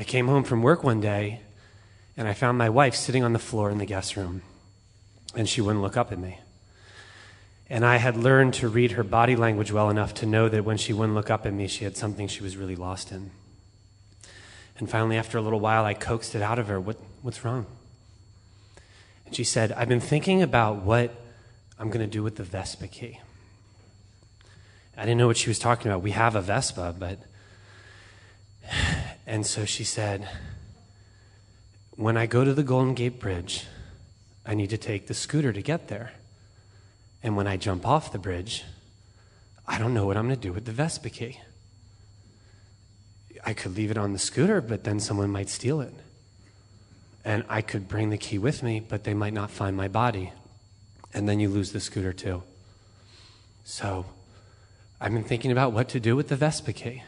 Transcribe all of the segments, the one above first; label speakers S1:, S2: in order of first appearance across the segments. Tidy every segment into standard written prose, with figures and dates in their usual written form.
S1: I came home from work one day, and I found my wife sitting on the floor in the guest room, and she wouldn't look up at me. And I had learned to read her body language well enough to know that when she wouldn't look up at me, she had something she was really lost in. And finally, after a little while, I coaxed it out of her, what's wrong? And she said, I've been thinking about what I'm going to do with the Vespa key. I didn't know what she was talking about. We have a Vespa, but... And so she said, when I go to the Golden Gate Bridge, I need to take the scooter to get there. And when I jump off the bridge, I don't know what I'm going to do with the Vespa key. I could leave it on the scooter, but then someone might steal it. And I could bring the key with me, but they might not find my body. And then you lose the scooter too. So I've been thinking about what to do with the Vespa key.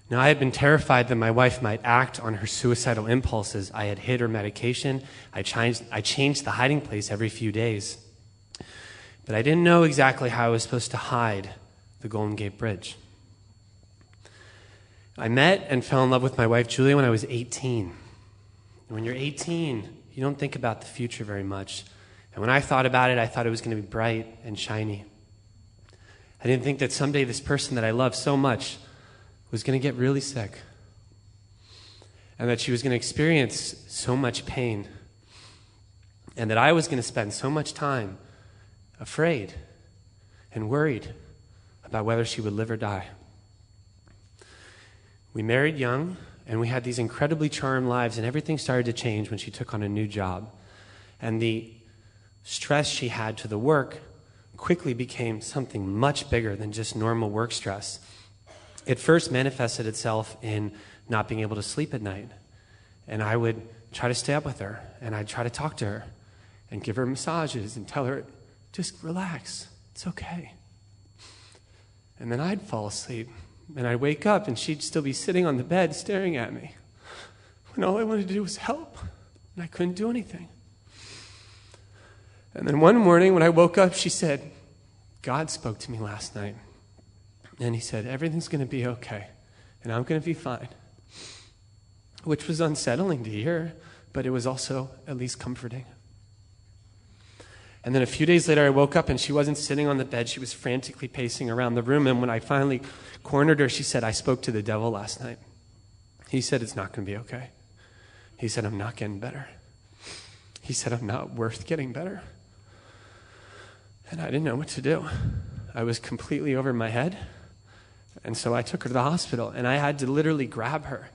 S1: Now, I had been terrified that my wife might act on her suicidal impulses. I had hid her medication. I changed the hiding place every few days. But I didn't know exactly how I was supposed to hide the Golden Gate Bridge. I met and fell in love with my wife, Julia, when I was 18. And when you're 18, you don't think about the future very much. And when I thought about it, I thought it was going to be bright and shiny. I didn't think that someday this person that I loved so much was going to get really sick, and that she was going to experience so much pain, and that I was going to spend so much time afraid and worried about whether she would live or die. We married young, and we had these incredibly charmed lives, and everything started to change when she took on a new job. And the stress she had to the work quickly became something much bigger than just normal work stress. It first manifested itself in not being able to sleep at night. And I would try to stay up with her, and I'd try to talk to her and give her massages and tell her, just relax, it's okay. And then I'd fall asleep, and I'd wake up, and she'd still be sitting on the bed staring at me, when all I wanted to do was help, and I couldn't do anything. And then one morning when I woke up, she said, God spoke to me last night. And he said, everything's going to be okay, and I'm going to be fine. Which was unsettling to hear, but it was also at least comforting. And then a few days later, I woke up, and she wasn't sitting on the bed. She was frantically pacing around the room, and when I finally cornered her, she said, I spoke to the devil last night. He said, it's not going to be okay. He said, I'm not getting better. He said, I'm not worth getting better. And I didn't know what to do. I was completely over my head. And so I took her to the hospital, and I had to literally grab her.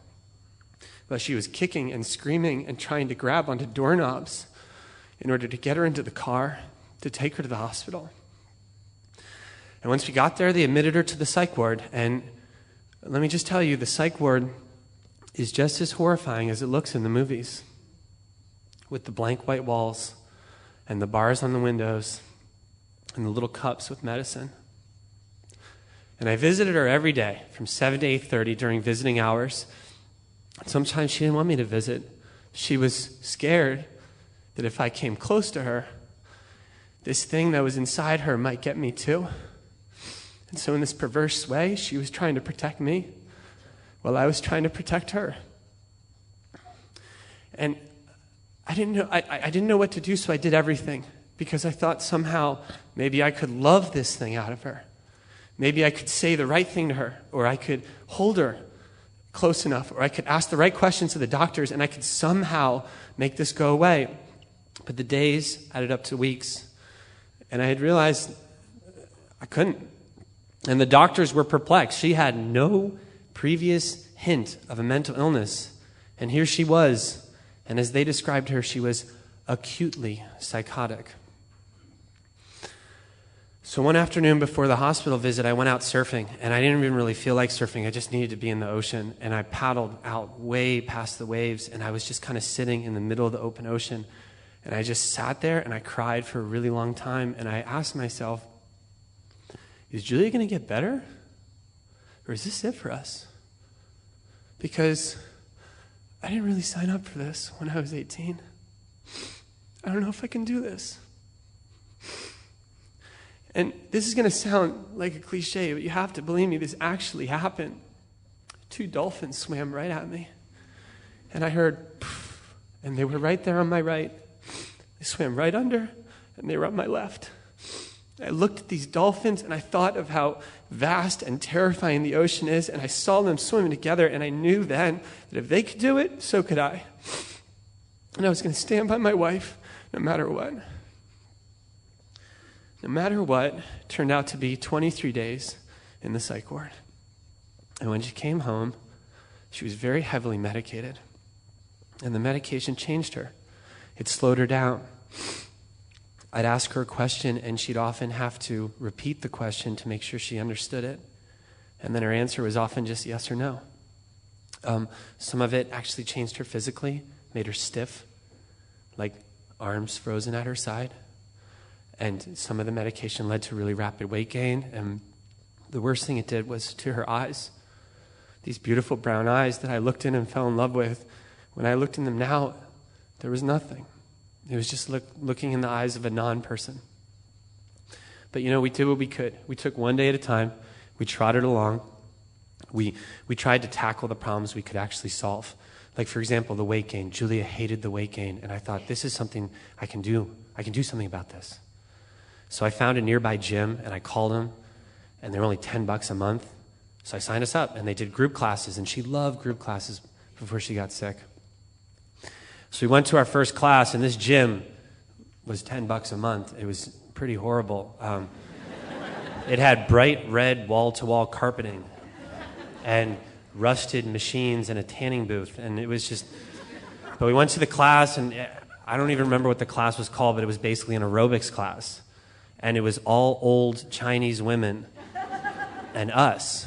S1: But she was kicking and screaming and trying to grab onto doorknobs in order to get her into the car to take her to the hospital. And once we got there, they admitted her to the psych ward. And let me just tell you, the psych ward is just as horrifying as it looks in the movies, with the blank white walls and the bars on the windows and the little cups with medicine. And I visited her every day from 7 to 8:30 during visiting hours. Sometimes she didn't want me to visit. She was scared that if I came close to her, this thing that was inside her might get me too. And so in this perverse way, she was trying to protect me while I was trying to protect her. And I didn't know what to do, so I did everything, because I thought somehow maybe I could love this thing out of her. Maybe I could say the right thing to her, or I could hold her close enough, or I could ask the right questions to the doctors, and I could somehow make this go away. But the days added up to weeks, and I had realized I couldn't. And the doctors were perplexed. She had no previous hint of a mental illness, and here she was. And as they described her, she was acutely psychotic. So one afternoon before the hospital visit, I went out surfing, and I didn't even really feel like surfing. I just needed to be in the ocean, and I paddled out way past the waves, and I was just kind of sitting in the middle of the open ocean, and I just sat there, and I cried for a really long time, and I asked myself, is Julia going to get better, or is this it for us? Because I didn't really sign up for this when I was 18. I don't know if I can do this. And this is going to sound like a cliche, but you have to believe me, this actually happened 2 dolphins swam right at me. And I heard, poof, and they were right there on my right. They swam right under, and they were on my left. I looked at these dolphins, and I thought of how vast and terrifying the ocean is, and I saw them swimming together, and I knew then that if they could do it, so could I. And I was going to stand by my wife no matter what. No matter what, turned out to be 23 days in the psych ward. And when she came home, she was very heavily medicated. And the medication changed her. It slowed her down. I'd ask her a question, and she'd often have to repeat the question to make sure she understood it. And then her answer was often just yes or no. Some of it actually changed her physically, made her stiff, like arms frozen at her side. And some of the medication led to really rapid weight gain. And the worst thing it did was to her eyes. These beautiful brown eyes that I looked in and fell in love with, when I looked in them now, there was nothing. It was just looking in the eyes of a non-person. But we did what we could. We took one day at a time. We trotted along. We tried to tackle the problems we could actually solve. Like, for example, the weight gain. Julia hated the weight gain, and I thought, this is something I can do. I can do something about this. So I found a nearby gym, and I called them, and they were only $10 a month. So I signed us up, and they did group classes, and she loved group classes before she got sick. So we went to our first class, and this gym was $10 a month. It was pretty horrible. It had bright red wall-to-wall carpeting and rusted machines and a tanning booth, and it was just... But we went to the class, and I don't even remember what the class was called, but it was basically an aerobics class. And it was all old Chinese women and us.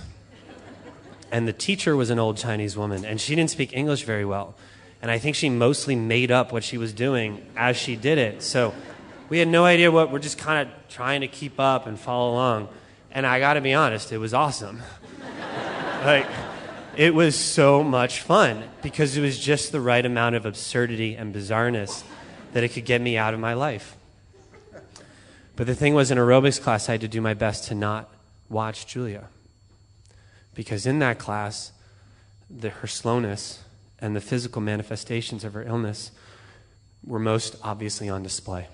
S1: And the teacher was an old Chinese woman, and she didn't speak English very well. And I think she mostly made up what she was doing as she did it. So we had no idea what, we're just kind of trying to keep up and follow along. And I got to be honest, it was awesome. It was so much fun because it was just the right amount of absurdity and bizarreness that it could get me out of my life. But the thing was, in aerobics class, I had to do my best to not watch Julia. Because in that class, her slowness and the physical manifestations of her illness were most obviously on display.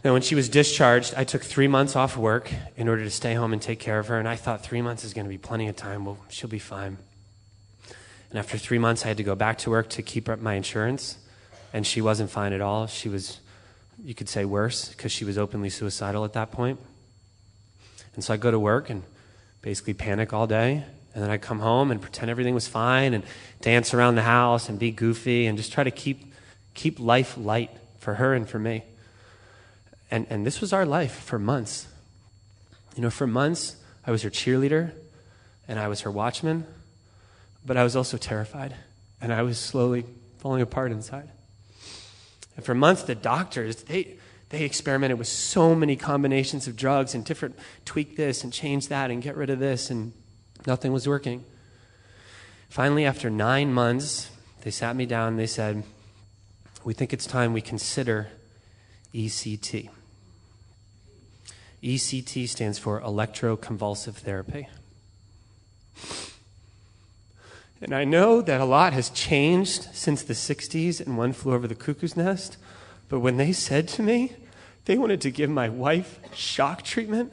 S1: Now, when she was discharged, I took 3 months off work in order to stay home and take care of her, and I thought 3 months is going to be plenty of time. Well, she'll be fine. And after 3 months, I had to go back to work to keep up my insurance, and she wasn't fine at all. She was, you could say, worse, because she was openly suicidal at that point. And so I go to work and basically panic all day, and then I come home and pretend everything was fine and dance around the house and be goofy and just try to keep life light for her and for me. And this was our life for months. For months, I was her cheerleader and I was her watchman, but I was also terrified and I was slowly falling apart inside. And for months, the doctors, they experimented with so many combinations of drugs and different, tweak this and change that and get rid of this, and nothing was working. Finally, after 9 months, they sat me down and they said, we think it's time we consider ECT. ECT stands for electroconvulsive therapy. And I know that a lot has changed since the 60s and One Flew Over the Cuckoo's Nest, but when they said to me they wanted to give my wife shock treatment,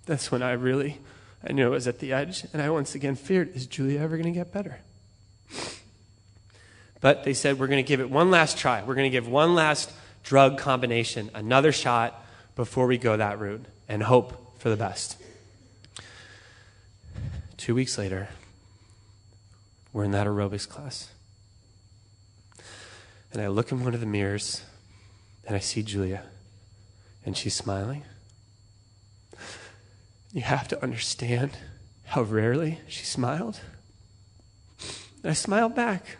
S1: that's when I knew I was at the edge, and I once again feared, is Julia ever going to get better? But they said, we're going to give it one last try. We're going to give one last drug combination, another shot before we go that route, and hope for the best. 2 weeks later, we're in that aerobics class. And I look in one of the mirrors, and I see Julia, and she's smiling. You have to understand how rarely she smiled. And I smiled back.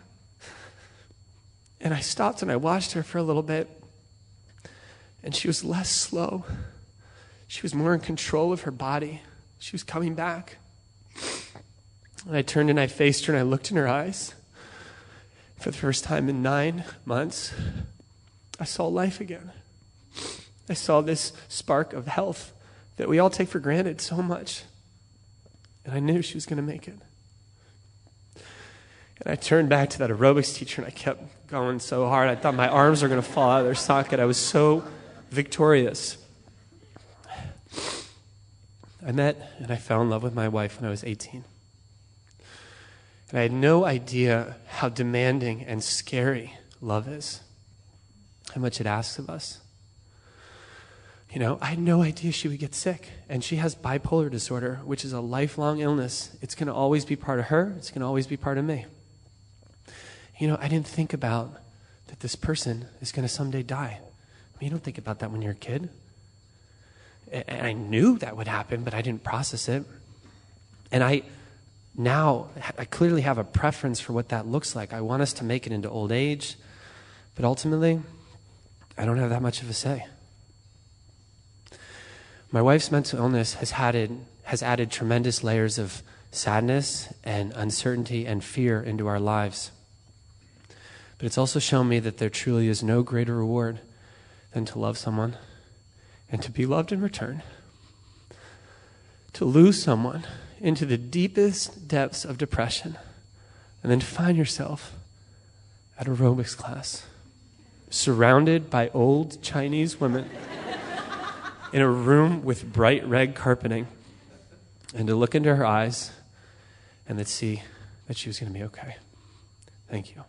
S1: And I stopped and I watched her for a little bit. And she was less slow. She was more in control of her body. She was coming back. And I turned and I faced her and I looked in her eyes. For the first time in 9 months, I saw life again. I saw this spark of health that we all take for granted so much. And I knew she was going to make it. And I turned back to that aerobics teacher, and I kept going so hard. I thought my arms were going to fall out of their socket. I was so victorious. I met and I fell in love with my wife when I was 18. And I had no idea how demanding and scary love is, how much it asks of us. You know, I had no idea she would get sick. And she has bipolar disorder, which is a lifelong illness. It's going to always be part of her. It's going to always be part of me. You know, I didn't think about that this person is going to someday die. I mean, you don't think about that when you're a kid. And I knew that would happen, but I didn't process it. And I clearly have a preference for what that looks like. I want us to make it into old age, but ultimately, I don't have that much of a say. My wife's mental illness has added tremendous layers of sadness and uncertainty and fear into our lives. But it's also shown me that there truly is no greater reward than to love someone and to be loved in return. To lose someone into the deepest depths of depression and then find yourself at aerobics class, surrounded by old Chinese women in a room with bright red carpeting, and to look into her eyes and to see that she was going to be okay. Thank you.